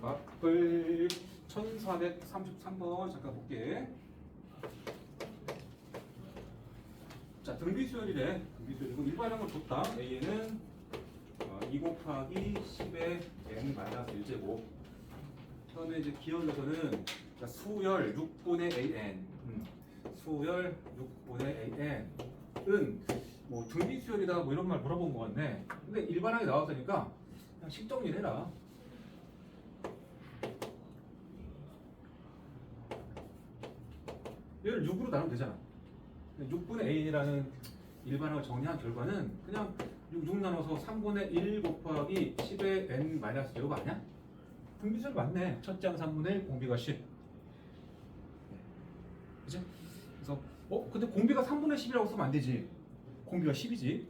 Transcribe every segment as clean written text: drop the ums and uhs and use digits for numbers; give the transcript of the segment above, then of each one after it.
답을 1433번 잠깐 볼게. 자, 등비수열이래. 등비수열이고 일반한 걸 줬다. A는 2 곱하기 10의 n-1제곱. 처음에 이제 기억에서는 수열 6분의 an, 수열 6분의 an은 뭐 등비수열이다 뭐 이런 말 물어본 것 같네. 근데 일반하게 나왔으니까 그냥 식정리를 해라. 얘를 6으로 나누면 되잖아. 6분의 an이라는 일반항을 정리한 결과는 그냥 6 나눠서 3분의 1 곱하기 10의 n-제곱 아니야? 등비수열 맞네. 첫째 항 3분의 1, 공비가 10. 그치? 그래서 근데 공비가 3분의 10이라고 쓰면 안 되지. 공비가 10이지.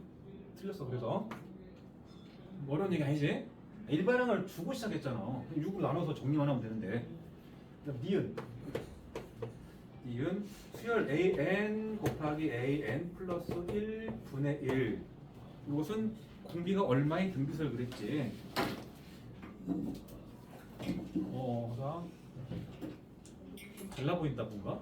틀렸어. 그래서 어려운 얘기 아니지? 일반항을 주고 시작했잖아. 6으로 나눠서 정리만 하면 되는데. 그다음 니은 수열 an 곱하기 an 플러스 1분의 1. 이것은 공비가 얼마인 등비수열 그랬지. 그다음 달라 보인다 뭔가.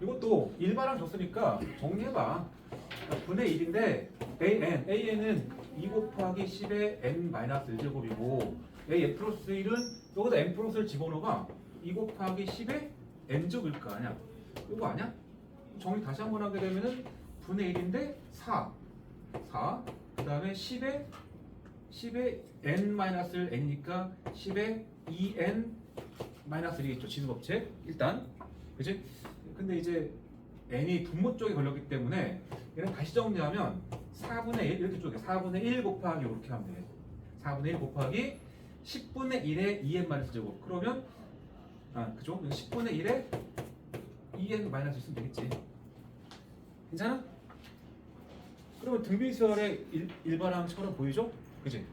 이것도 일반항 줬으니까 정리해봐. 분의 1인데 an은 2 곱하기 10의 n-1제곱이고 n 플러스 1은 여기다 n 플러스 1 집어넣어봐. 2 곱하기 10의 n제곱일 거 아니야. 이거 아니야? 정리 다시 한번 하게 되면은 분의 1인데 4 그 다음에 10의 n-1이니까 10의 2n-1이겠죠. 지수법칙 일단. 그치? 근데 이제 n이 분모 쪽에 걸렸기 때문에 얘는 다시 정리하면 4분의 1 이렇게 쪼개. 4분의 1 곱하기 이렇게 하면 돼. 4분의 1 곱하기 10분의 1의 2n-제곱. 그러면 그죠? 10분의 1의 2n-1 쓰면 되겠지. 괜찮아? 그러면 등비수열의 일반항처럼 보이죠? 그치?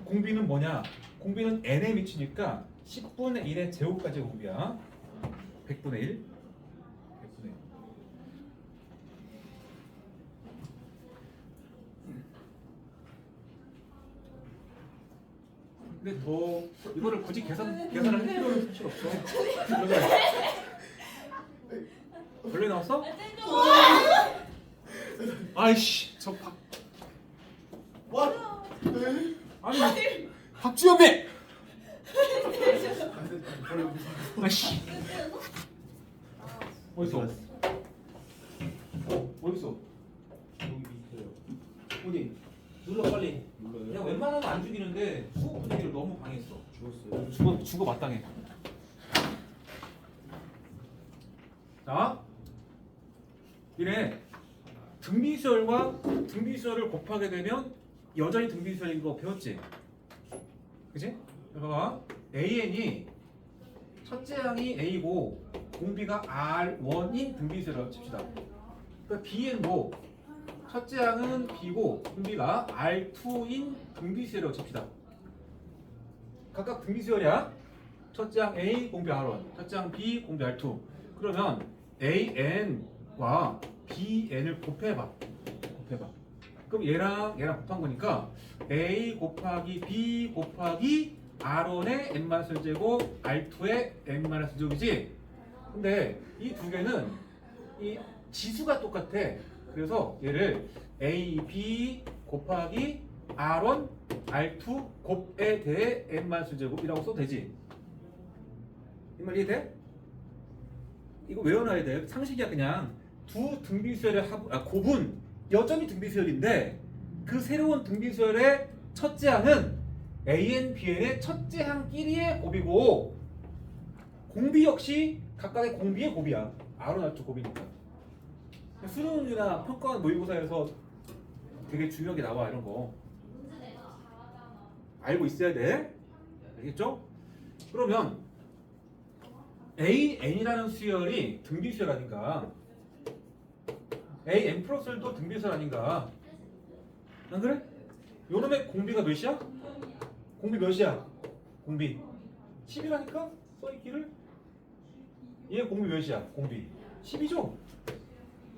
공비는 뭐냐? 공비는 n에 미치니까 10분의 1의 제곱까지 공비야. 100분의 1. 근데 더 이거를 굳이 계산할 필요는 사실 없어. 별로 나왔어? 아이씨, 저 아니 박주현배. 아이씨. 어딨어? 어딨어? 여기 밑에요. 어디? 눌러 빨리. 그냥 웬만하면 안 죽이는데 수업 분위기를 너무 방해했어. 죽었어요. 죽어 마땅해. 자, 이래 등비수열과 등비수열을 곱하게 되면 여전히 등비수열인 거 배웠지? 그치? 봐봐. AN이 첫째 항이 A고 공비가 R1인 등비수열이라고 칩시다. 그러니까 B는 뭐? 첫째 항은 B고 공비가 R2인 등비수열이라고 칩시다. 각각 등비수열이야. 첫째 항 A 공비 R1, 첫째 항 B 공비 R2. 그러면 AN과 BN을 곱해봐. 그럼 얘랑 곱한 거니까 A 곱하기 B 곱하기 R1의 n-제곱 R2의 n-제곱이지. 근데 이 두 개는 이 지수가 똑같아. 그래서 얘를 A, B 곱하기 R1, R2 곱에 대해 n-제곱이라고 써도 되지. 이 말 이해돼? 이거 외워놔야 돼. 상식이야. 그냥 두 등비수열의 곱은 여전히 등비수열인데 그 새로운 등비수열의 첫째 항은 AN, BN의 첫째 항끼리의 곱이고 공비 역시 각각의 공비의 곱이야. R1, R2 곱이니까. 수능이나 평가 모의고사에서 되게 중요하게 나와. 이런 거 알고 있어야 돼. 알겠죠? 그러면 AN이라는 수열이 등비수열 아닌가? AN 플러스도 등비수열 아닌가? 안 그래? 요놈의 공비가 몇이야? 공비 몇이야? 공비 10이라니까? 써있기를? 얘 공비 몇이야? 공비 10이죠?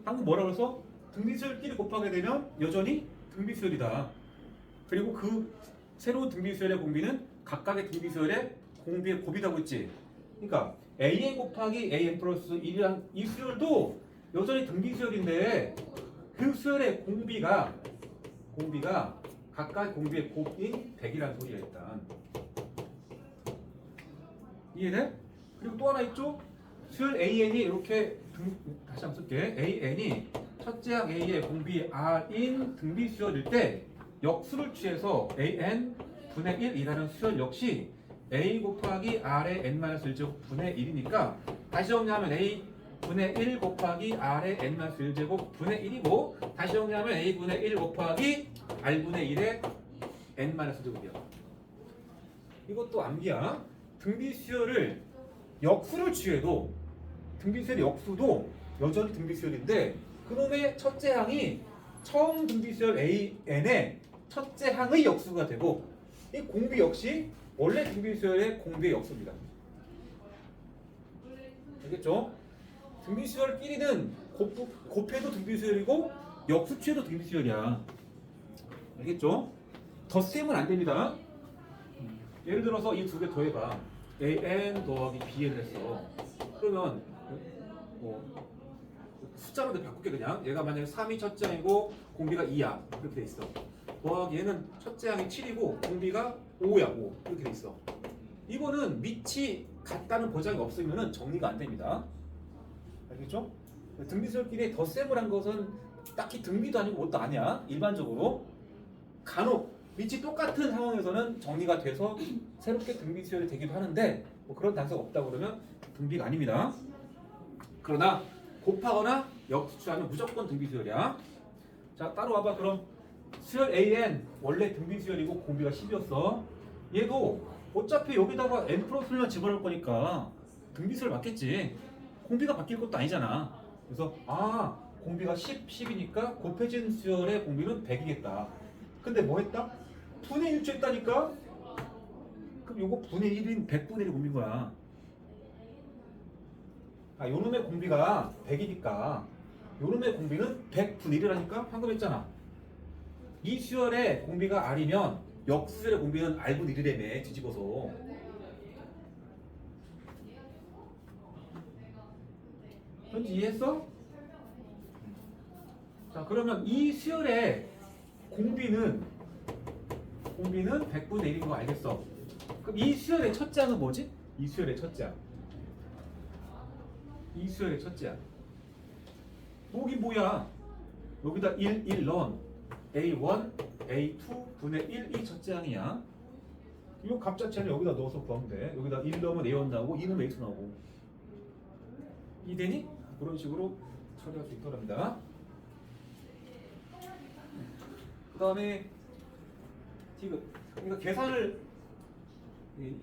방금 뭐라 그랬어? 등비수열끼리 곱하게 되면 여전히 등비수열이다. 그리고 그 새로운 등비수열의 공비는 각각의 등비수열의 공비의 곱이라고 했지. 그러니까 an 곱하기 an 플러스 1이란 이 수열도 여전히 등비수열인데 그 수열의 공비가 각각 공비의 곱인 100이라는 소리야 일단. 이해돼? 그리고 또 하나 있죠? 수열 an이 이렇게 다시 한번 쓸게. an이 첫째 항 a의 공비 r인 등비수열일 때 역수를 취해서 an 분의 1이라는 수열 역시 a 곱하기 r의 n-1제곱 분의 1이니까 다시 정리하면 a 분의 1 곱하기 r의 n-1제곱 분의 1이고 다시 정리하면 a 분의 1 곱하기 r 분의 1의 n-1제곱이야. 이것도 암기야. 등비수열을 역수를 취해도 등비수열의 역수도 여전히 등비수열인데 그놈의 첫째 항이 처음 등비수열 an의 첫째 항의 역수가 되고 이 공비 역시 원래 등비수열의 공비의 역수입니다. 알겠죠? 등비수열끼리는 곱해도 등비수열이고 역수 취해도 등비수열이야. 알겠죠? 덧셈은 안 됩니다. 예를 들어서 이 두 개 더해봐. an 더하기 bn을 했어. 그러면 숫자로 바꿀게 그냥. 얘가 만약에 3이 첫째 항이고 공비가 2야. 이렇게 돼 있어. 더하기 얘는 첫째 항이 7이고 공비가 5야. 5. 이렇게 돼 있어. 이거는 밑이 같다는 보장이 없으면 정리가 안 됩니다. 알겠죠? 등비수열끼리 덧셈을 한 것은 딱히 등비도 아니고 뭣도 아니야. 일반적으로. 간혹 밑이 똑같은 상황에서는 정리가 돼서 새롭게 등비수열이 되기도 하는데 뭐 그런 단서가 없다 그러면 등비가 아닙니다. 그러나 곱하거나 역수하면 무조건 등비수열이야. 자 따로 와봐. 그럼 수열 an 원래 등비수열이고 공비가 10이었어. 얘도 어차피 여기다가 n 플러스 1만 집어넣을 거니까 등비수열 맞겠지. 공비가 바뀔 것도 아니잖아. 그래서 공비가 10이니까 곱해진 수열의 공비는 100이겠다. 근데 뭐 했다? 분의 1 취했다니까? 그럼 요거 분의 1인 100분의 1이 공비인 거야. 요놈의 공비가 100이니까 요놈의 공비는 100분의 1이라니까? 방금 했잖아. 이 수열의 공비가 R이면 역수열의 공비는 R분의 1이라며 뒤집어서. 현지 이해했어? 자 그러면 이 수열의 공비는 100분의 1인 거 알겠어. 그럼 이 수열의 첫째 항은 뭐지? 이 수열의 첫째 항. 이 수열의 첫째 항. 여기 뭐야? 여기다 1 넣은 A1, A2 분의 1이 첫째 항이야. 이 값 자체는 여기다 넣어서 구하면 돼. 여기다 1 넣으면 A1 나오고 2 넣으면 A2 나오고. 이해되니? 그런 식으로 처리할 수 있더랍니다. 그 다음에 그러니까 계산을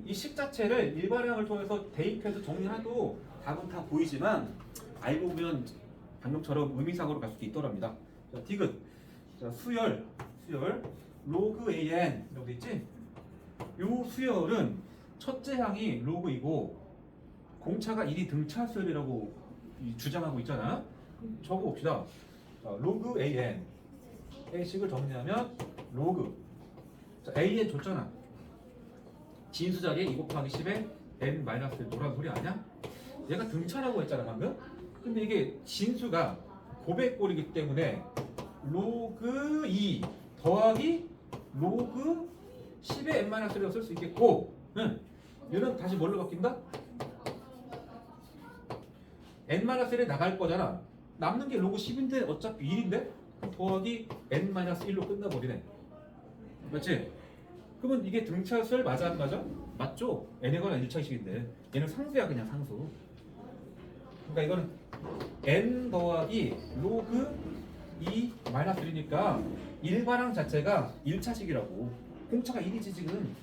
이 식 자체를 일반항을 통해서 대입해서 정리해도 답은 다 보이지만 알고 보면 방금처럼 의미상으로 갈 수도 있더랍니다. 자, 디귿. 자, 수열 로그 an 이라고 돼 있지? 요 수열은 첫째 항이 로그이고 공차가 1이 등차 수열이라고 주장하고 있잖아. 적어봅시다. 자, 로그 an A식을 정리하면 로그. 자, an 줬잖아. 진수 자리에 2 곱하기 10에 n-1 노란 소리 아니야? 얘가 등차라고 했잖아 방금. 근데 이게 진수가 고백골이기 때문에 로그 2 더하기 로그 10의 n-1을 쓸 수 있겠고, 얘는 다시 뭘로 바뀐다? n-1이 나갈 거잖아. 남는 게 로그 10인데 어차피 1인데 더하기 n-1로 끝나버리네. 맞지? 그러면 이게 등차수열 맞아 안 맞아? 맞죠? n에 관한 1차식인데 얘는 상수야. 그냥 상수. 그러니까 이거는 n 더하기 로그 2 마이너스 1이니까 일반항 자체가 1차식이라고. 공차가 1이지 지금.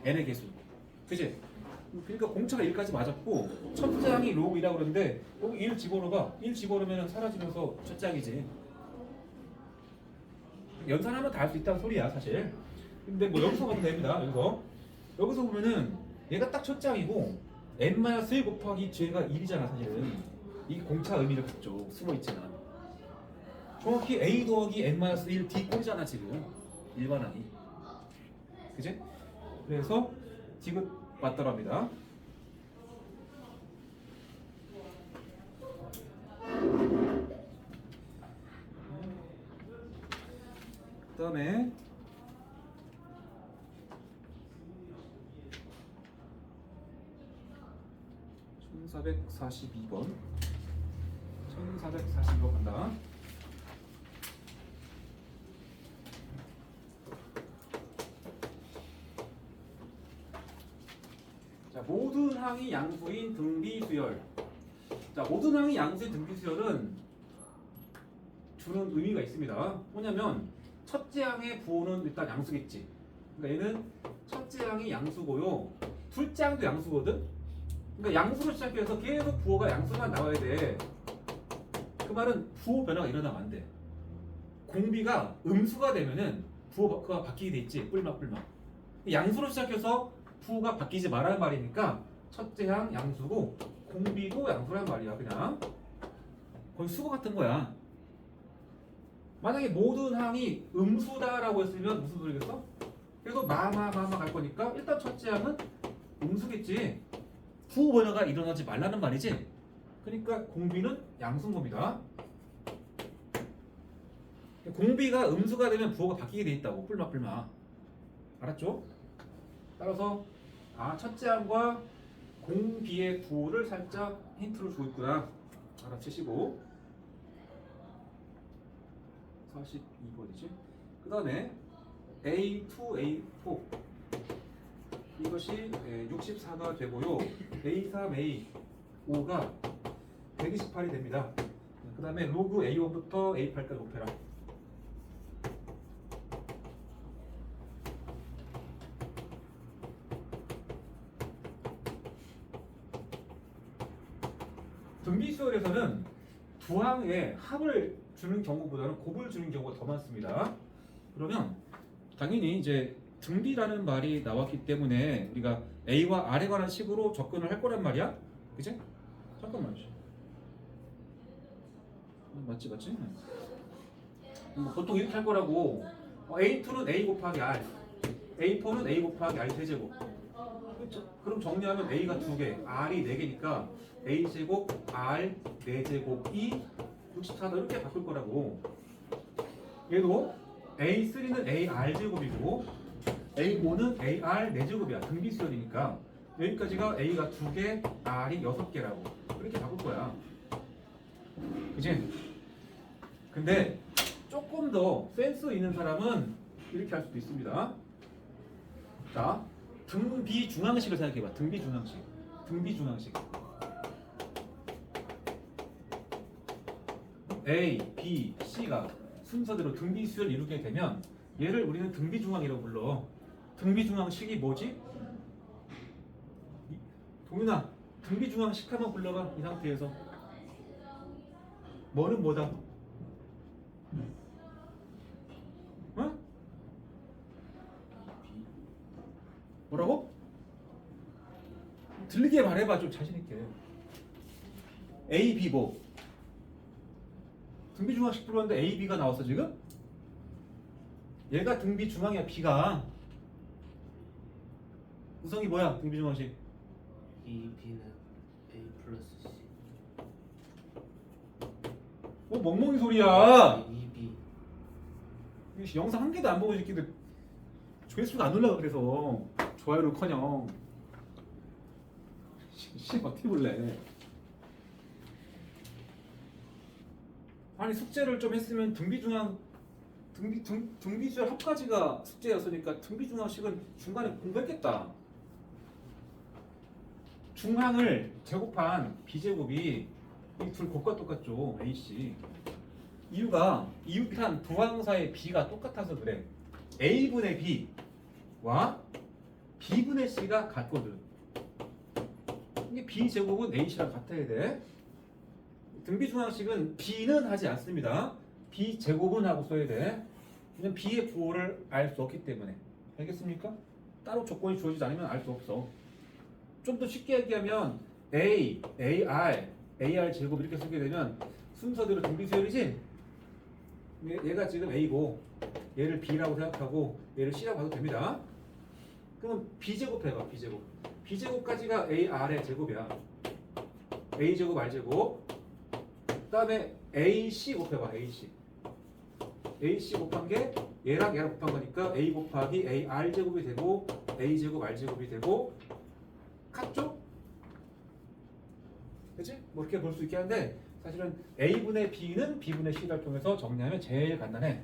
n의 개수. 그치? 그러니까 공차가 1까지 맞았고 첫째 항이 로그 2라고 그러는데 여기 1 집어넣어봐. 1 집어넣으면 사라지면서 첫째 항이지. 연산하면 다 할 수 있다는 소리야 사실. 근데 뭐 여기서 봐도 됩니다. 여기서 보면은 얘가 딱 첫째 항이고 n-1 곱하기 쟤가 1이잖아 사실은. 이게 공차 의미를 갖죠. 숨어있지만 정확히 a 더하기 n-1 d 꼴이잖아 지금 일반항이. 그지? 그래서 디귿 맞더랍니다. 그 다음에 1442번 1442번 간다. 자, 모든 항이 양수인 등비수열. 자, 모든 항이 양수인 등비수열은 주는 의미가 있습니다. 뭐냐면 첫째 항의 부호는 일단 양수겠지. 그러니까 얘는 첫째 항이 양수고요. 둘째 항도 양수거든. 그러니까 양수로 시작해서 계속 부호가 양수만 나와야 돼. 그 말은 부호 변화가 일어나면 안 돼. 공비가 음수가 되면은 부호가 바뀌게 돼 있지. 뿔막. 양수로 시작해서 부호가 바뀌지 말라는 말이니까 첫째 항 양수고 공비도 양수란 말이야. 그냥 거의 수거 같은 거야. 만약에 모든 항이 음수다라고 했으면 무슨 소리겠어? 그래서 마마 갈 거니까 일단 첫째 항은 음수겠지. 부호 변화가 일어나지 말라는 말이지. 그러니까 공비는 양수인 겁니다. 공비가 음수가 되면 부호가 바뀌게 돼 있다고. 뿔막. 알았죠? 따라서 첫째 항과 공비의 부호를 살짝 힌트를 주고 있구나. 알아채시고 42번이지. 그 다음에 A2, A4 이것이 64가 되고요. A3, A5가 128이 됩니다. 그 다음에 로그 A1부터 A8까지 곱해라. 등비수열에서는 두 항의 합을 주는 경우보다는 곱을 주는 경우가 더 많습니다. 그러면 당연히 이제 등비라는 말이 나왔기 때문에 우리가 A와 R에 관한 식으로 접근을 할 거란 말이야. 그치? 잠깐만. 맞지? 보통 이렇게 할 거라고. A2는 A 곱하기 R, A4는 A 곱하기 R 세제곱. 그렇죠? 그럼 정리하면 A가 2개, R이 4개니까 A제곱, R 4제곱이 64도 이렇게 바꿀 거라고. 얘도 A3는 AR제곱이고 A5는 AR 4제곱이야. 등비수열이니까 여기까지가 A가 2개, R이 6개라고 이렇게 바꿀 거야. 그치? 근데 조금 더 센스 있는 사람은 이렇게 할 수도 있습니다. 자, 등비중항식을 생각해봐. 등비중항식 A, B, C가 순서대로 등비수열을 이루게 되면 얘를 우리는 등비중항이라고 불러. 등비중항식이 뭐지? 동윤아, 등비중항식 한번 불러봐. 이 상태에서 뭐는 뭐다? 어? 뭐라고? 들리게 말해봐. 좀 자신있게. A, B 뭐? 등비중항식 불렀는데 A, B가 나왔어 지금? 얘가 등비중항이야. B가 우성이 뭐야? 등비중항식 이 B는 A 플러스 C. 뭐 멍멍이 소리야. 이 B. 영상 한 개도 안 보고 있는데 조회수가 안 올라가. 그래서 좋아요를커녕 어떻게 볼래? 아니 숙제를 좀 했으면 등비수열 합까지가 숙제였으니까 등비중항식은 중간에 공부했겠다. 중항을 제곱한 B제곱이 이 둘 곱과 똑같죠. AC. 이유가 이웃한 두 항사의 B가 똑같아서 그래. A분의 B와 B분의 C가 같거든. 이게 B제곱은 AC랑 같아야 돼. 등비중항식은 B는 하지 않습니다. B제곱은 하고 써야 돼. 왜냐면 B의 부호를 알 수 없기 때문에. 알겠습니까? 따로 조건이 주어지지 않으면 알 수 없어. 좀 더 쉽게 얘기하면 A, AR, AR 제곱 이렇게 쓰게 되면 순서대로 등비수열이지? 얘가 지금 A고 얘를 B라고 생각하고 얘를 C라고 봐도 됩니다. 그럼 b제곱 해봐. b제곱. b제곱까지가 ar의 제곱이야. a제곱 r제곱. 그 다음에 ac 곱해봐. ac 곱한 게 얘랑 곱한 거니까 a 곱하기 ar 제곱이 되고 a제곱 r제곱이 되고 같죠? 그치? 뭐 이렇게 볼 수 있게 하는데 사실은 a분의 b는 b분의 c를 통해서 정리하면 제일 간단해.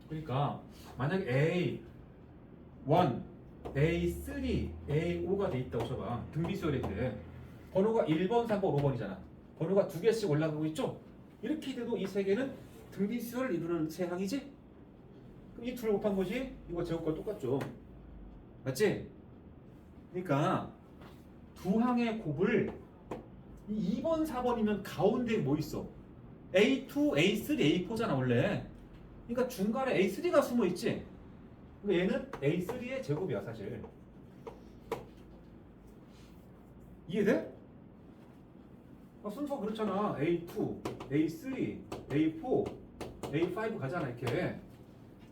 그러니까 만약에 A1, A3, A5가 돼 있다고 쳐봐. 등비수열일 때 번호가 1번, 3번, 5번이잖아. 번호가 두 개씩 올라가고 있죠? 이렇게 돼도 이 세 개는 등비수열을 이루는 세 항이지? 이 둘 곱한 것이 이거 제곱과 똑같죠? 맞지? 그러니까 두 항의 곱을 2번, 4번이면 가운데에 뭐 있어? A2, A3, A4잖아 원래. 그러니까 중간에 A3가 숨어 있지. 그러니까 얘는 A3의 제곱이야 사실. 이해돼? 순서 그렇잖아. A2, A3, A4, A5 가잖아 이렇게.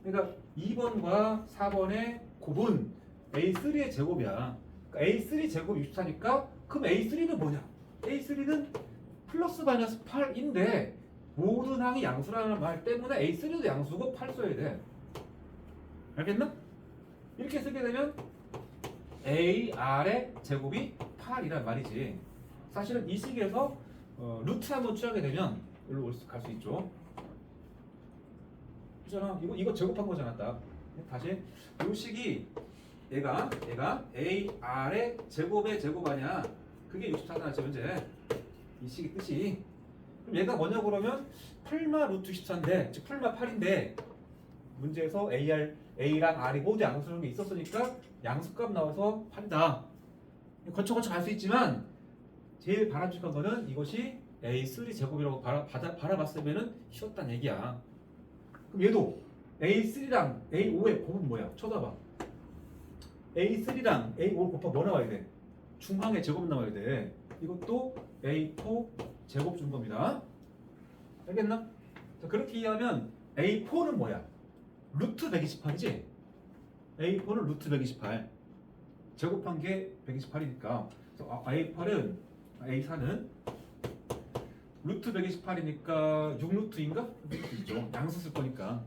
그러니까 2번과 4번의 곱은 A3의 제곱이야. 그러니까 A3 제곱 64니까 그럼 A3는 뭐냐? A3는 플러스 마이너스 8인데 모든 항이 양수라는 말 때문에 A3도 양수고 8 써야 돼. 알겠나? 이렇게 쓰게 되면 AR의 제곱이 8이란 말이지. 사실은 이 식에서 루트 한번 취하게 되면 여기로 갈 수 있죠. 그잖아. 이거 제곱한 거잖아 딱. 다시 이 식이 얘가 AR의 제곱의 제곱 아니야. 그게 64잖아 현재. 이 식의 뜻이. 그럼 얘가 뭐냐 그러면 풀마 루트 64인데 즉 풀마 8인데 문제에서 A랑 R이 모두 양수라는 게 있었으니까 양수값 나와서 8이다. 거쳐 갈 수 있지만 제일 바람직한 거는 이것이 A3 제곱이라고 바라봤으면 쉬웠다는 얘기야. 그럼 얘도 A3랑 A5의 곱은 뭐야? 쳐다봐. A3랑 A5 곱하면 뭐 나와야 돼? 중항의 제곱 나와야 돼. 이것도 A4 제곱 준 겁니다. 알겠나? 자, 그렇게 이해하면 A4는 뭐야? 루트 128이지? A4는 루트 128. 제곱한 게 128이니까. A4는 루트 128이니까 6루트인가? 루트이죠. 양수 쓸 거니까.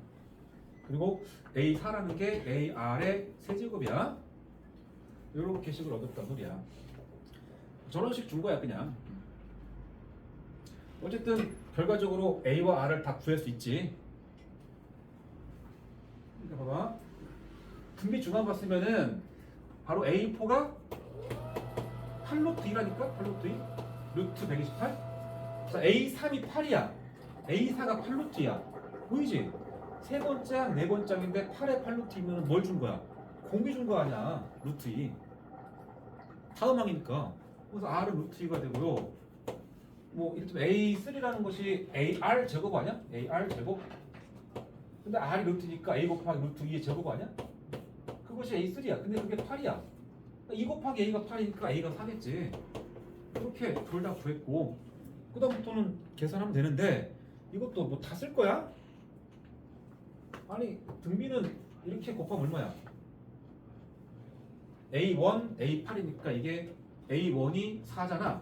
그리고 A4라는 게 AR의 세제곱이야. 이렇게 식을 얻었단 소리야. 저런 식 준 거야 그냥. 어쨌든 결과적으로 A와 R을 다 구할 수 있지. 그러니까 봐봐. 등비 중앙 봤으면은 바로 A4가 8루트 2라니까? 8루트 2? 루트 128? 자, A3이 8이야. A4가 8루트야. 보이지? 세 번째, 네 번째인데 8에 8루트이면 뭘 준 거야? 공비 준 거 아니야. 루트 2. 다음 항이니까. 그래서 R은 루트 2가 되고요. 뭐 이를테면 A3라는 것이 AR 제곱 아니야? AR 제곱. 근데 R이 루트니까 A 곱하기 루트 2의 제곱 아니야? 그것이 A3야. 근데 그게 8이야. 2 곱하기 A가 8이니까 A가 4겠지. 이렇게 둘 다 구했고 그 다음부터는 계산하면 되는데 이것도 뭐 다 쓸 거야? 아니 등비는 이렇게 곱하면 얼마야? A1, A8이니까 이게 A1이 4잖아.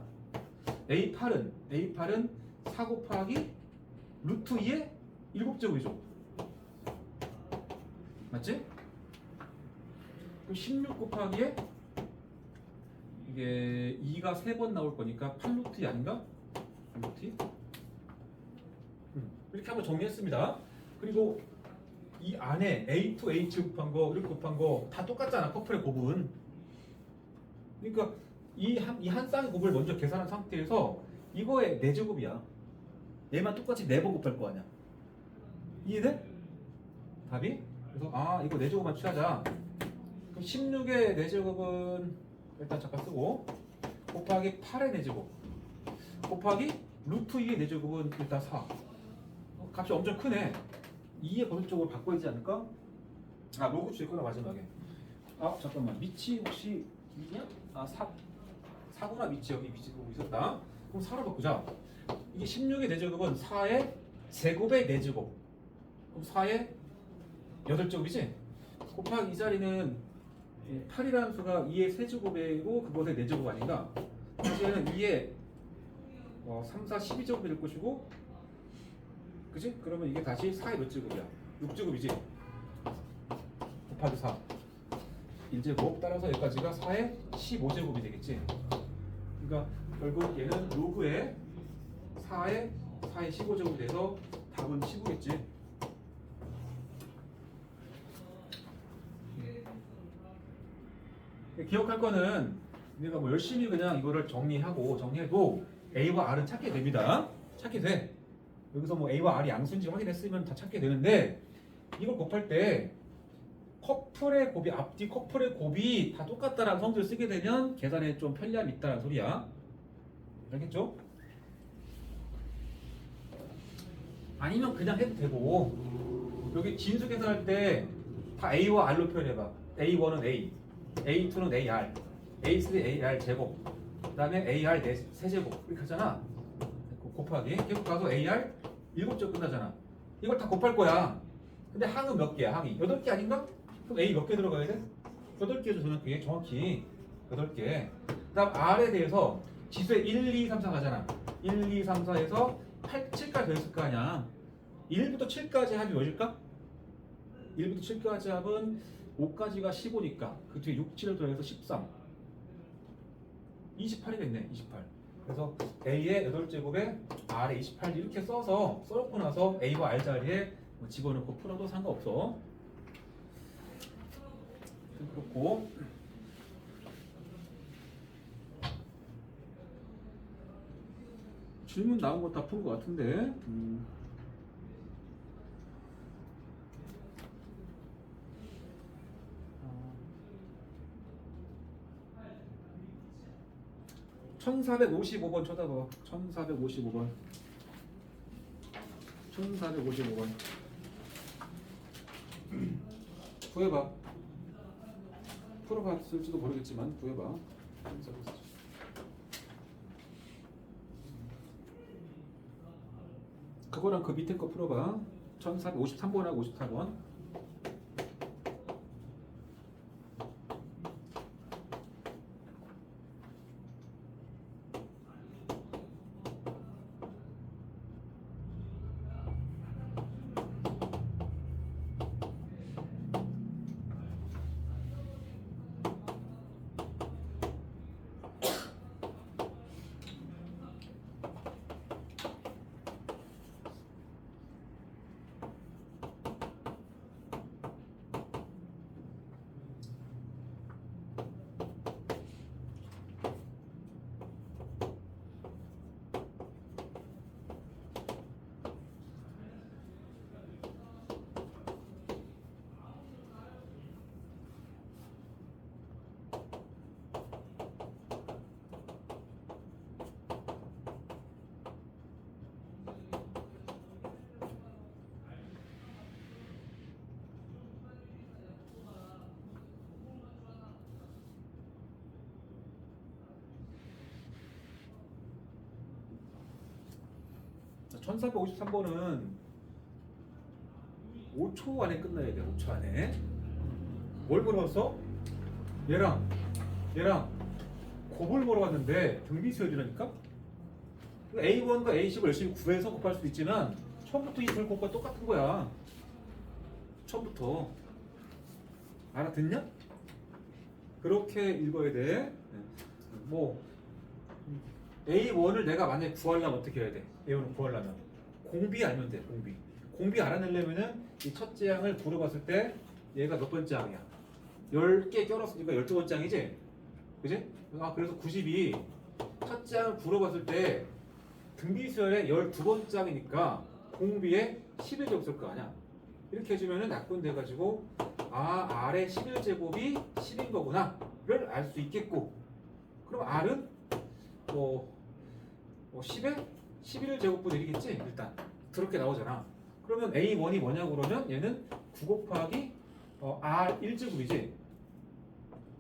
A8은 4 곱하기 루트 2의 7제곱이죠. 맞지? 그럼 16 곱하기에 이게 2가 3번 나올 거니까 8루트 2 아닌가? 8루트 2? 이렇게 한번 정리했습니다. 그리고 이 안에 A2, H 곱한 거, 이렇게 곱한 거 다 똑같잖아. 커플의 곱은. 그러니까 이 한 쌍의 곱을 먼저 계산한 상태에서 이거의 4제곱이야. 얘만 똑같이 4번 곱할 거 아니야. 이해돼? 답이? 그래서 이거 4제곱만 취하자. 그럼 16의 4제곱은 일단 잠깐 쓰고 곱하기 8의 4제곱 곱하기 루트 2의 4제곱은 일단 4. 값이 엄청 크네. 2의 거듭적으로 바꿔야 되지 않을까? 로그 주있구나 마지막에. 잠깐만 밑이 혹시 2냐? 4구나 밑이 여기 밑이 보고 있었다. 그럼 4로 바꾸자. 이게 16의 4제곱은 4의 제곱의 4제곱. 그럼 4의 8제곱이지? 곱하기 이 자리는 8이라는 수가 2의 세제곱이고 그것의 4제곱 아닌가? 사실은 2의 3, 4, 12제곱이 될 것이고, 그지? 그러면 이게 다시 4의 몇 제곱이야? 6제곱이지? 곱하기 4 1제곱 따라서 여기까지가 4의 15제곱이 되겠지? 그러니까 결국 얘는 로그의 4의 15제곱이 돼서 답은 15겠지? 기억할 거는 우리가 뭐 열심히 그냥 이거를 정리해도 A와 R은 찾게 됩니다. 찾게 돼. 여기서 뭐 A와 R이 양수인지 확인했으면 다 찾게 되는데 이걸 곱할 때 커플의 곱이 앞뒤 커플의 곱이 다 똑같다라는 성질을 쓰게 되면 계산에 좀 편리함이 있다는 소리야. 알겠죠? 아니면 그냥 해도 되고 여기 진수 계산할 때 다 A와 R로 표현해봐. A1은 A, A2는 AR, A3 AR 제곱, 그 다음에 AR 세제곱 이렇게 하잖아. 곱하기 계속 가서 AR 7제곱 끝나잖아. 이걸 다 곱할 거야. 근데 항은 몇 개야? 항이 8개 아닌가? 그럼 A 몇 개 들어가야 돼? 8개죠. 저는 그게 정확히 8개. 그 다음 R에 대해서 지수에 1, 2, 3, 4 가잖아. 1, 2, 3, 4에서 8, 7까지 더 있을 거 아니야. 1부터 7까지 합이 몇일까? 1부터 7까지 합은 5까지가 15니까 그 뒤에 6, 7을 더해서 13 28이겠네. 28. 그래서 A의 8제곱에 R의 28 이렇게 써놓고 나서 A와 R 자리에 뭐 집어넣고 풀어도 상관없어. 그렇고 질문 나온 거 다 푼 거 같은데 1455번 쳐다봐. 1455번 1455번 구해봐. 풀어봤을지도 모르겠지만 구해봐. 그거랑 그 밑에 거 풀어봐. 1453번하고 54번. 자, 1453번은 5초 안에 끝나야 돼. 5초 안에. 뭘 물어봤어? 얘랑 곱을 물어봤는데 등비수열이라니까? A1과 A10을 열심히 구해서 곱할 수 있지만 처음부터 이 둘 곱과 똑같은 거야. 처음부터. 알아듣냐? 그렇게 읽어야 돼. 뭐 A1을 내가 만약에 구하려면 어떻게 해야 돼? A1을 구하려면 공비 알면 돼. 공비 알아내려면은 이 첫째 항을 물어봤을 때 얘가 몇 번째 항이야? 10개 껴놨으니까 12번째 항이지? 그지? 그래서 90이 첫째 항을 물어봤을 때 등비수열의 12번째 항이니까 공비에 11제곱 쓸 거 아니야? 이렇게 해주면은 약분돼가지고 R의 11제곱이 10인 거구나를 알 수 있겠고, 그럼 R은 10에 11제곱분 1이겠지? 일단 그렇게 나오잖아. 그러면 A1이 뭐냐고 그러면 얘는 9 곱하기 R 1제곱이지.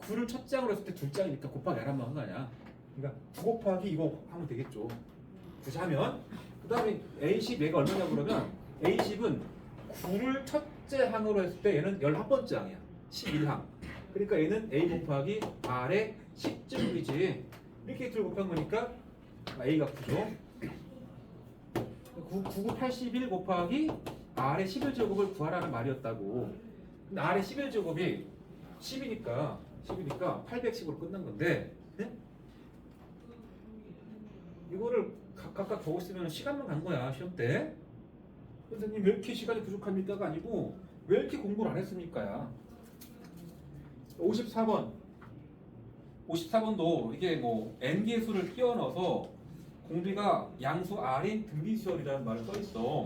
9를 첫 장으로 했을 때 둘 장이니까 곱하기 R 한번 한 거 아니야. 그러니까 9 곱하기 이거 하면 되겠죠. 그래서 하면 그 다음에 A10 얘가 얼마냐고 그러면 A10은 9를 첫째 항으로 했을 때 얘는 11번째 항이야. 11항. 그러니까 얘는 A 곱하기 R의 10제곱이지. 이렇게 둘 곱한 거니까 A가 9죠. 9981 곱하기 R의 11제곱을 구하라는 말이었다고. 근데 R의 11제곱이 10이니까 810으로 끝난 건데, 네? 이거를 각각 보고 있으면 시간만 간 거야, 시험 때. 선생님 왜 이렇게 시간이 부족합니까가 아니고 왜 이렇게 공부를 안 했습니까야. 54번도 이게 뭐 n개수를 끼워 넣어서 공비가 양수 R인 등비수열이라는 말을 써 있어.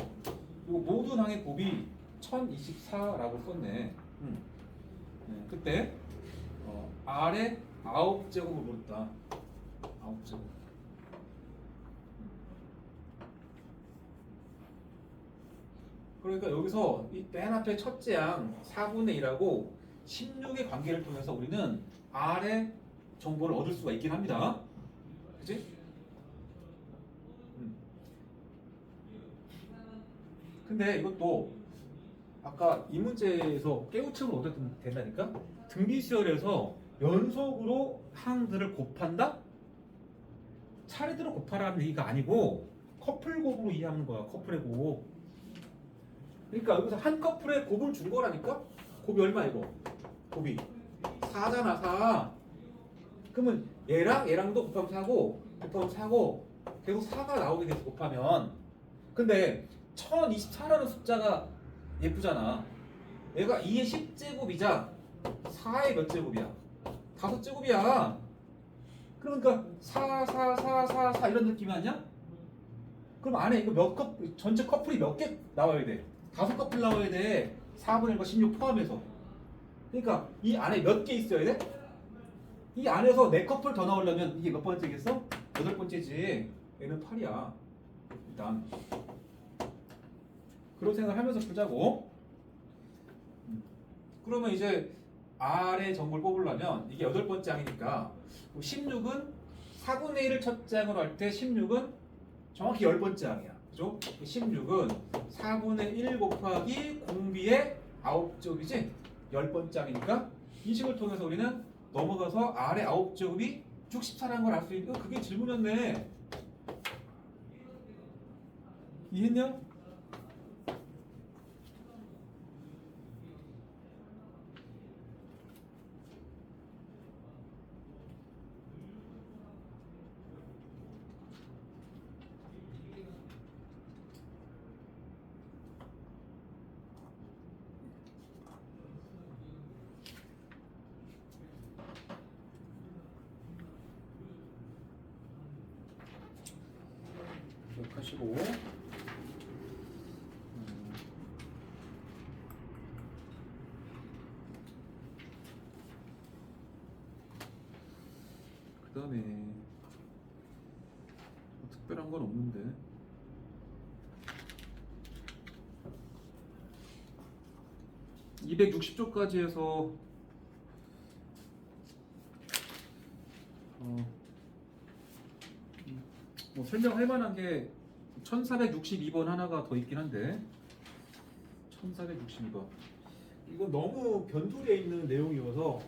그리고 모든 항의 곱이 1024라고 썼네. 네, 그때 R의 9제곱을 물었다. 9제곱. 그러니까 여기서 이 맨 앞에 첫째 양 4분의 1하고 16의 관계를 통해서 우리는 R의 정보를 얻을 수가 있긴 합니다. 그치? 근데 이것도 아까 이 문제에서 깨우침을 얻어야 된다니까? 등비수열에서 연속으로 항들을 곱한다? 차례대로 곱하라는 얘기가 아니고 커플 곱으로 이해하는 거야. 커플의 곱. 그러니까 여기서 한 커플의 곱을 준 거라니까? 곱이 얼마 이거? 곱이 4잖아 4. 그러면 얘랑도 곱하면 4고 계속 4가 나오게 돼서 곱하면 근데 1024라는 숫자가 예쁘잖아. 얘가 2의 10제곱이자 4의 몇 제곱이야? 5제곱이야. 그러니까 4 이런 느낌이 아니야? 그럼 안에 이거 전체 커플이 몇 개 나와야 돼? 5커플 나와야 돼. 4분의 1과 16 포함해서. 그러니까 이 안에 몇 개 있어야 돼? 이 안에서 4커플 더 나오려면 이게 몇 번째겠어? 8번째지. 얘는 8이야. 일단 그런 생각을 하면서 풀자고. 그러면 이제 R의 정보를 뽑으려면 이게 8번째 항이니까 16은 4분의 1을 첫째 항으로 할 때 16은 정확히 10번째 항이야. 그죠? 16은 4분의 1 곱하기 공비의 9제곱이지? 10번째 항이니까 이 식을 통해서 우리는 넘어가서 R의 9제곱이 64라는 걸 알 수 있는 그게 질문이었네. 이해했냐? 기억하시고 그 다음에 특별한 건 없는데 260조까지 해서 뭐 설명할 만한 게 1462번 하나가 더 있긴 한데 1462번 이건 너무 변두리에 있는 내용이어서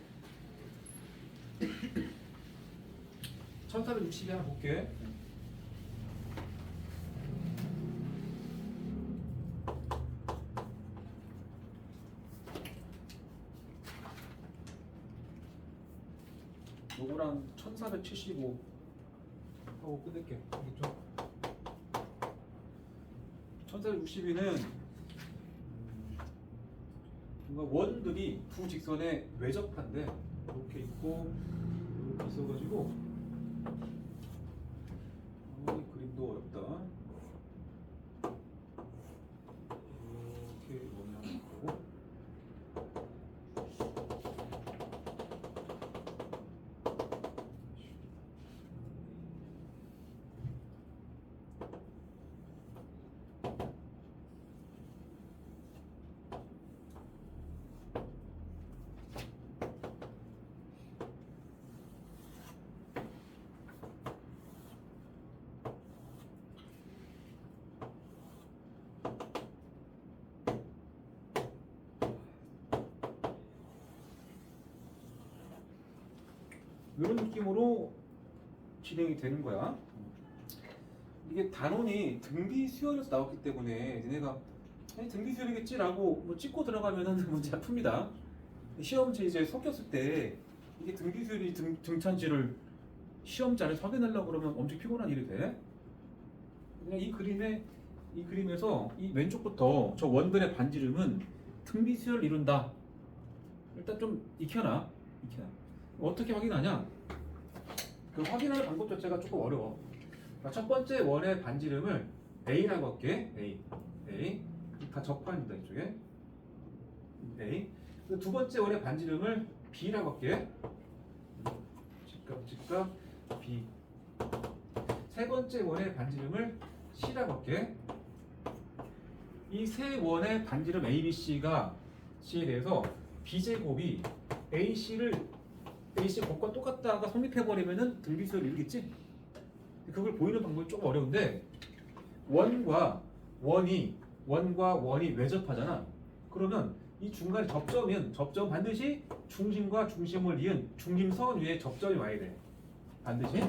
1462 하나 볼게. 요거랑 1475 하고 끊을게. 알겠죠? 1462는 뭔가 원들이 두 직선에 외접한데 이렇게 있고 이렇게 있어가지고 이 그림도 어렵다. 이렇게 원이 하나 있고 이런 느낌으로 진행이 되는 거야. 이게 단원이 등비 수열에서 나왔기 때문에 니네가 아니, 등비 수열이겠지라고 뭐 찍고 들어가면은 문제가 풉니다. 시험지 이제 섞였을 때 이게 등비 수열이 등찬지를 시험자를 확인하려고 그러면 엄청 피곤한 일이 돼. 그냥 이 그림에서 이 왼쪽부터 저 원근의 반지름은 등비 수열을 이룬다. 일단 좀 익혀놔. 어떻게 확인하냐? 그 확인하는 방법 자체가 조금 어려워. 첫 번째 원의 반지름을 A라고 할게. A. 다 접합니다 이쪽에. A. 두 번째 원의 반지름을 B라고 할게. 직각 B. 세 번째 원의 반지름을 C라고 할게. 이 세 원의 반지름 A, B, C에 대해서 B제곱이 AC 곱과 똑같다가 성립해버리면은 등비수열이 이루겠지? 그걸 보이는 방법이 조금 어려운데 원과 원이 외접하잖아. 그러면 이 중간에 접점 반드시 중심과 중심을 이은 중심선 위에 접점이 와야 돼. 반드시.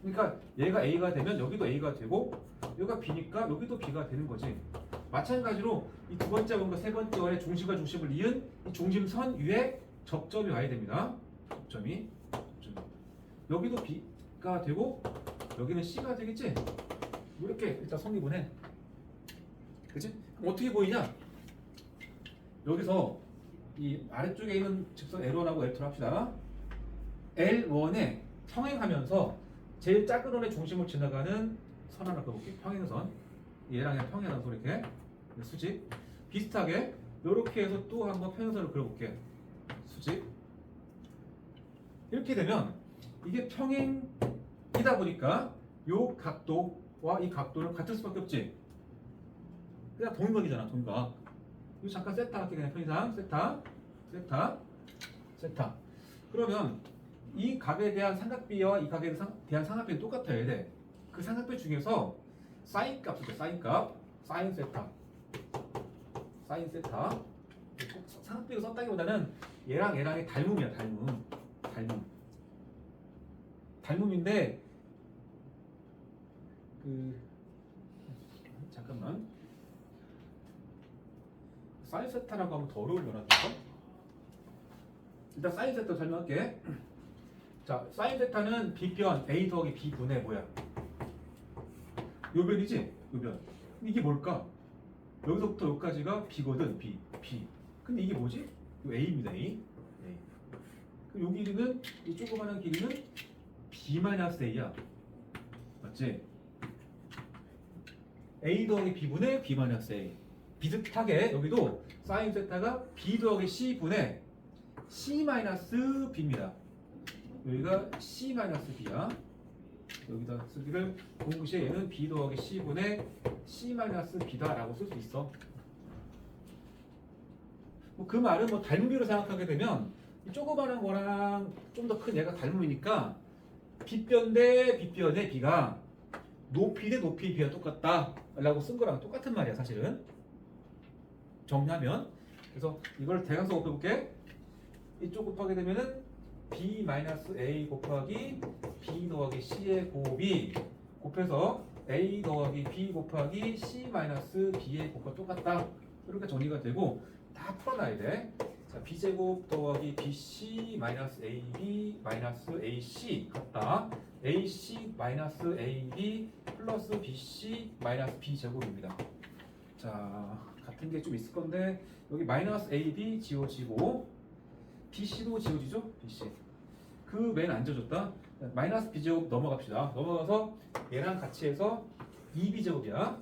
그러니까 얘가 A가 되면 여기도 A가 되고 여기가 B니까 여기도 B가 되는 거지. 마찬가지로 이 두 번째 원과 세 번째 원의 중심과 중심을 이은 이 중심선 위에 접점이 와야 됩니다. 접점이. 여기도 B가 되고 여기는 C가 되겠지? 이렇게 일단 성립을 해. 그치? 그럼 어떻게 보이냐? 여기서 이 아래쪽에 있는 직선 L1하고 L2를 합시다. L1에 평행하면서 제일 작은 원의 중심을 지나가는 선 하나 그어볼게요. 평행선. 얘랑 얘랑 평행하면서 이렇게 수직. 비슷하게 이렇게 해서 또 한번 평행선을 그려볼게요. 수직. 이렇게 되면 이게 평행이다 보니까 요 각도와 이 각도는 같을 수밖에 없지. 그냥 동각이잖아, 동각. 이거 잠깐 세타 할게. 그냥 편의상 세타. 그러면 이 각에 대한 삼각비와 이 각에 대한 삼각비는 똑같아야 돼. 그 삼각비 중에서 사인 값을 줘. 사인 세타. 삼각비를 썼다기보다는 얘랑의 닮음이야. 닮음인데 잠깐만. 사인 세타라고 하면 더 어려울려나? 일단 사인 세타 설명할게. 자, 사인 세타는 B변 A 더하기 B분의 뭐야? 요 변이지? 요 변. 이게 뭘까? 여기서부터 여기까지가 B거든. B. 근데 이게 뭐지? 요 A입니다. A. 그럼 요 길이는 이 조그마한 길이는 B-A야. 맞지? A 더하기 B분의 B-A. 비슷하게 여기도 사인 세타가 B 더하기 C분의 C-B입니다. 여기가 C-B야. 여기다 쓰기를 동시에 얘는 B 더하기 C분의 C-B다라고 쓸 수 있어. 그 말은 닮음비로 생각하게 되면 이 조그마한 거랑 좀 더 큰 얘가 닮음이니까 B변 대 B변의 B가 높이 대 높이의 B가 똑같다 라고 쓴 거랑 똑같은 말이야 사실은. 정리하면. 그래서 이걸 대각선 곱해볼게. 이쪽 곱하게 되면은 B-A 곱하기 B 더하기 C의 곱이 곱해서 A 더하기 B 곱하기 C-B의 곱과 똑같다. 이렇게 정리가 되고 다 풀어놔야 돼. 자, B제곱 더하기 BC-AB-AC 같다. AC-AB 플러스 BC-B제곱입니다. 자, 같은 게 좀 있을 건데 여기 마이너스 AB 지워지고 BC도 지워지죠? BC. 그 맨 안 지워졌다. 마이너스 B제곱 넘어갑시다. 넘어가서 얘랑 같이 해서 2B제곱이야.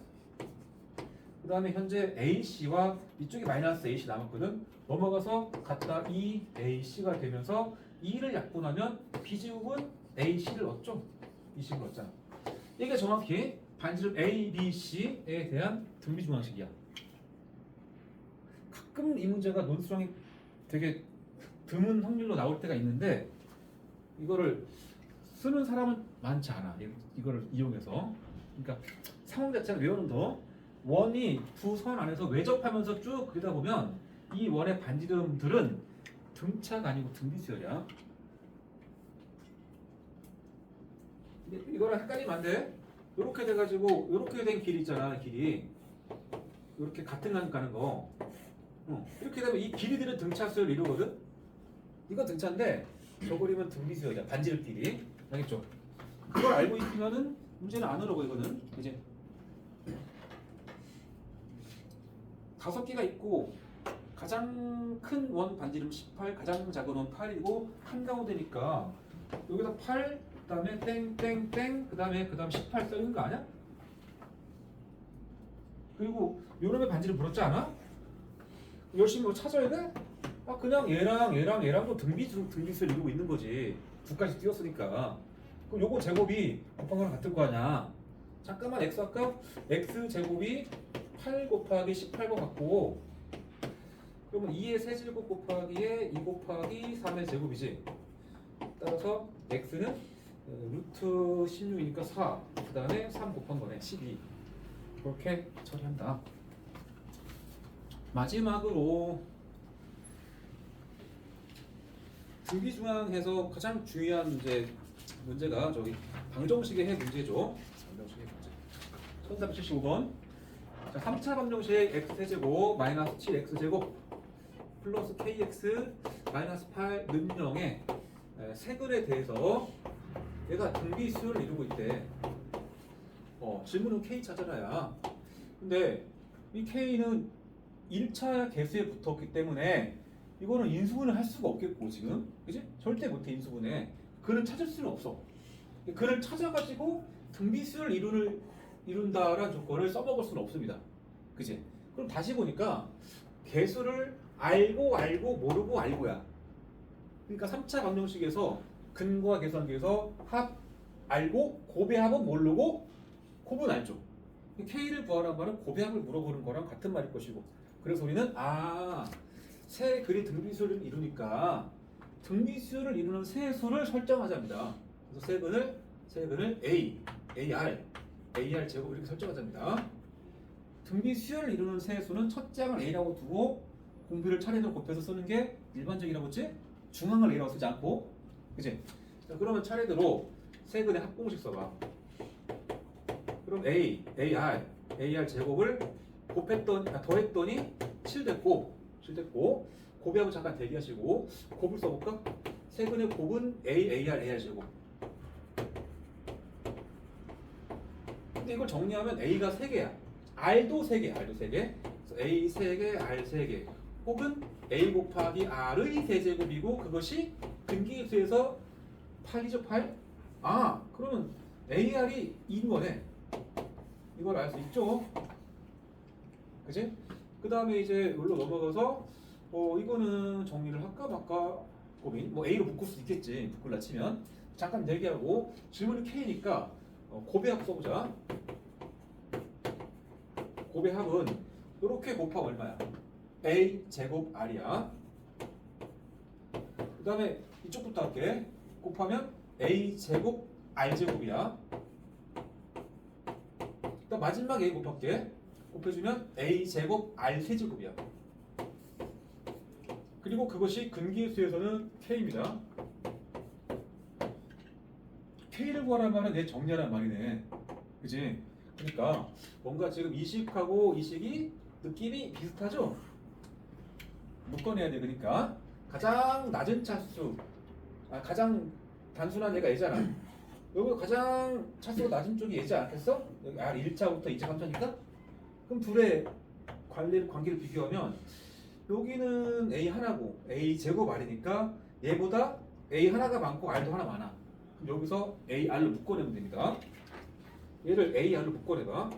그 다음에 현재 AC와 이쪽에 마이너스 AC 남았거든. 넘어가서 갖다 2AC가 되면서 2를 약분하면 B제곱은 AC를 얻죠. BC를 얻잖아. 이게 정확히 반지름 ABC에 대한 등비중앙식이야. 가끔 이 문제가 논술형이 되게 드문 확률로 나올 때가 있는데 이거를 쓰는 사람은 많지 않아. 이거를 이용해서. 그러니까 상황 자체는 외우는 더 원이 두 선 안에서 외접하면서 쭉 그리다 보면 이 원의 반지름들은 등차가 아니고 등비수열이야. 이거랑 헷갈리면 안 돼. 이렇게 돼가지고 이렇게 된 길이 있잖아. 길이 이렇게 같은 간 가는 거. 이렇게 되면 이 길이들은 등차수를 이루거든. 이거 등차인데 저 그림은 등비수열이야. 반지름 길이. 알겠죠? 그걸 알고 있으면은 문제는 안 어려워 이거는. 그지? 5개가 있고 가장 큰 원 반지름 18, 가장 작은 원 8이고 한가운데니까 여기다 8, 그다음에 땡땡땡, 그다음에 18 써있는 거 아니야? 그리고 요놈의 반지름 물었지 않아? 열심히 뭐 찾아야 돼? 아 그냥 얘랑도 등비수를 이루고 있는 거지. 9까지 띄웠으니까. 그럼 요거 제곱이 곱한 거랑 같을 거 아니야. 잠깐만 x 아까 x 제곱이 8 곱하기 18과 같고 그러면 2의 세제곱 곱하기에 2 곱하기 3의 제곱이지. 따라서 x는 루트 16이니까 4, 그 다음에 3 곱한 거네 12. 그렇게 처리한다. 마지막으로 등비중앙에서 가장 중요한 문제가 저기 방정식의 해 문제죠. 방정식의 문제 1375번. 자, 3차 방정식 x제곱 마이너스 7x제곱 플러스 kx 마이너스 8는 0의 세근에 대해서 얘가 등비수를 이루고 있대. 질문은 k 찾아라야. 근데 이 k는 1차 개수에 붙었기 때문에 이거는 인수분해 할 수가 없겠고 지금 그지? 절대 못해 인수분해. 그를 찾을 수는 없어. 그를 찾아가지고 등비수를 이룬다라는 조건을 써먹을 수는 없습니다. 그지? 그럼 다시 보니까 개수를 알고 모르고 알고야. 그러니까 3차 방정식에서 근과 계산기에서 합 알고 고배합은 모르고 곱은 알죠. K를 구하란 말은 고배합을 물어보는 거랑 같은 말일 것이고. 그래서 우리는 세 글이 등비수를 이루니까 등비수를 이루는 세 수를 설정하자입니다. 그래서 세 근을 A, AR 제곱 이렇게 설정하자입니다. 등비수열을 이루는 세 수는 첫 장을 A라고 두고 공비를 차례대로 곱해서 쓰는 게 일반적이라고 했지? 중앙을 A라고 쓰지 않고. 그치? 자, 그러면 차례대로 세 근의 합공식 써봐. 그럼 AR 제곱을 더했더니 7 됐고 곱하고 잠깐 대기하시고 곱을 써볼까? 세 근의 곱은 AR 제곱. 근데 이걸 정리하면 A가 3개야. R도 3개. 그래서 A 3개, R 3개. 혹은 A 곱하기 R의 세제곱이고 그것이 근기수에서 8이죠, 8? 그러면 AR이 2인 거네. 이걸 알 수 있죠? 그치? 그 다음에 이제 여기로 넘어가서 이거는 정리를 할까 말까 고민. A로 묶을 수 있겠지. 묶을라 치면. 잠깐 대기하고 질문이 K니까 고배합 써보자. 고배합은 이렇게 곱하면 얼마야? A 제곱 R이야. 그 다음에 이쪽부터 할게. 곱하면 A 제곱 R 제곱이야. 일단 마지막 A 곱할게. 곱해주면 A 제곱 R 세제곱이야. 그리고 그것이 근기수에서는 K입니다. K를 구하란 말은 내 정리하란 말이네. 그치? 그러니까 뭔가 지금 이식하고 이식이 느낌이 비슷하죠? 묶어내야 돼. 그러니까 가장 낮은 차수, 가장 단순한 얘가 얘잖아. 여기 가장 차수가 낮은 쪽이 얘지 않겠어? 여기 R1차부터 2차, 3차니까? 그럼 둘의 관계를 비교하면 여기는 A 하나고 A 제곱 R이니까 얘보다 A 하나가 많고 R도 하나 많아. 그럼 여기서 A, R로 묶어내면 됩니다. 얘를 A, R로 묶어내봐.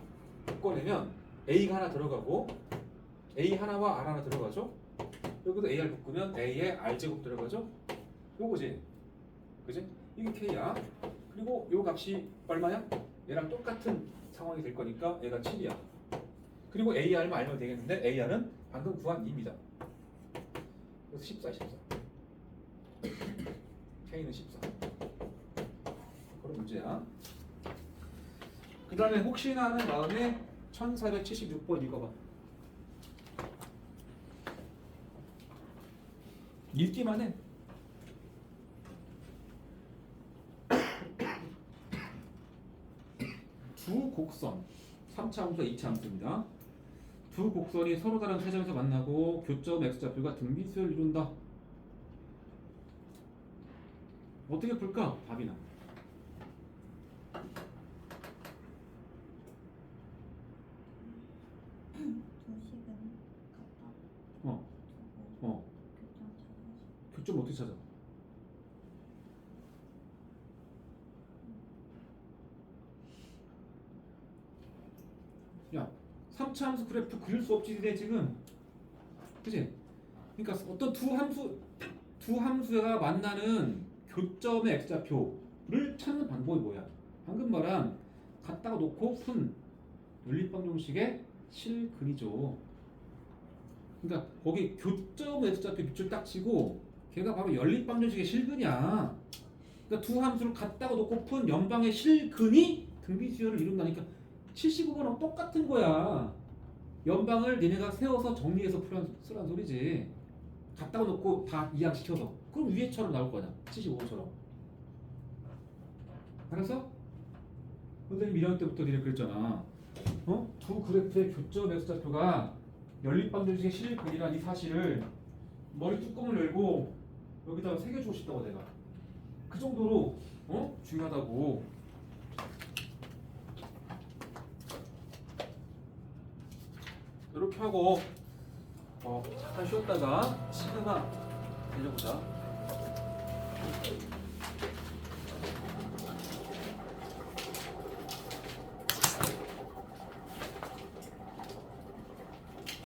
묶어내면 A가 하나 들어가고 A 하나와 R 하나 들어가죠? 여기도 A, R 묶으면 A에 R 제곱 들어가죠? 요거지. 그지? 이게 K야. 그리고 요 값이 얼마야? 얘랑 똑같은 상황이 될 거니까 얘가 7이야. 그리고 AR만 알면 되겠는데 AR은 방금 구한 2입니다. 그래서 14. K는 14. 그런 문제야. 그 다음에 혹시나 하는 마음에 1476번 읽어봐. 읽기만 해. 두 곡선 3차 함수와 2차 함수입니다. 두 곡선이 서로 다른 세 점에서 만나고 교점 x좌표가 등비수를 이룬다. 어떻게 풀까? 답이 나. 도식은 갖다 어, 두고 어. 교점 찾아서 교점 어떻게 찾아? 야, 3차 함수 그래프 그릴 수 없지, 내 지금. 그치? 그러니까 어떤 두 함수가 만나는 교점의 x좌표를 찾는 방법이 뭐야? 방금 말한 갖다가 놓고 푼 연립방정식의 실근이죠. 그러니까 거기 교점 x좌표 밑줄 딱 치고 걔가 바로 연립방정식의 실근이야. 그러니까 두 함수를 갖다가 놓고 푼 연방의 실근이 등비수열을 이룬다니까 75번하고 똑같은 거야. 연방을 니네가 세워서 정리해서 쓰란 소리지. 갖다가 놓고 다 이항시켜서. 그럼 위에처럼 나올 거냐. 75번처럼. 알았어? 선생님 1학년 때부터 니네 그랬잖아. 어? 두 그래프의 교점 x좌표가 연립방정식의 실근이라는 이 사실을 머리 뚜껑을 열고 여기다가 새겨주고 싶다고 내가. 그 정도로 중요하다고. 이렇게 하고 잠깐 쉬었다가 시그마 내려보자.